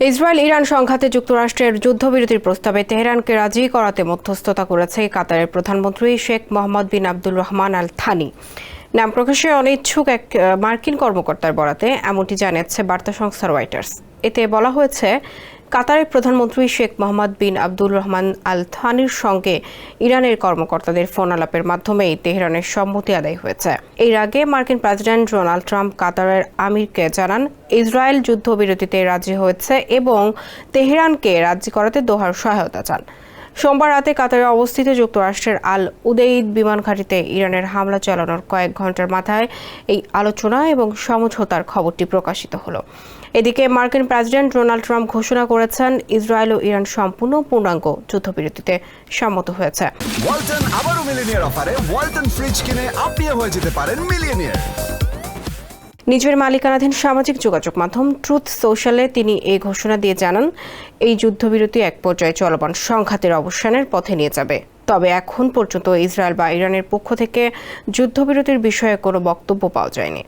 Israel Iran সংঘাতে যুক্তরাষ্ট্রের যুদ্ধবিরতির প্রস্তাবে তেহরানকে রাজি করাতে মধ্যস্থতা করেছে কাতারের প্রধানমন্ত্রী শেখ মোহাম্মদ বিন আব্দুল রহমান আল থানি। নাম প্রকাশে অনিচ্ছুক এক মার্কিন কর্মকর্তার বরাতে এমনটি জানিয়েছে বার্তা সংস্থা রয়টার্স। এতে বলা হয়েছে, কাতারের প্রধানমন্ত্রী শেখ মোহাম্মদ বিন আব্দুল রহমান আল থানির সঙ্গে ইরানের কর্মকর্তাদের ফোন আলাপের মাধ্যমেই তেহরানের সম্মতি আদায় হয়েছে। এর আগে মার্কিন প্রেসিডেন্ট ডোনাল্ড ট্রাম্প কাতারের আমিরকে জানান, ইসরায়েল যুদ্ধবিরতিতে রাজি হয়েছে এবং তেহরানকে রাজি করাতে দোহার সহায়তা চান। সোমবার রাতে কাতারে অবস্থিত যুক্তরাষ্ট্রের আল উদেইদ বিমান ঘাঁটিতে ইরানের হামলা চালানোর কয়েক ঘন্টার মাথায় এই আলোচনা এবং সমঝোতার খবরটি প্রকাশিত হলো। এদিকে মার্কিন প্রেসিডেন্ট ডোনাল্ড ট্রাম্প ঘোষণা করেছেন, ইসরায়েল ও ইরান সম্পূর্ণ পূর্ণাঙ্গ যুদ্ধবিরতিতে সম্মত হয়েছে। ওয়ালটন আবারও মিলিয়নিয়ার অফারে ওয়ালটন ফ্রিজ কিনে আপনিও হয়ে যেতে পারেন মিলিয়নিয়ার। নিজের মালিকানাধীন সামাজিক যোগাযোগ মাধ্যম ট্রুথ সোশ্যালে তিনি এই ঘোষণা দিয়ে জানান, এই যুদ্ধবিরতি এক পর্যায়ে চলমান সংঘাতের অবসানের পথে নিয়ে যাবে। তবে এখন পর্যন্ত ইসরায়েল বা ইরানের পক্ষ থেকে যুদ্ধবিরতির বিষয়ে কোনো বক্তব্য পাওয়া যায়নি।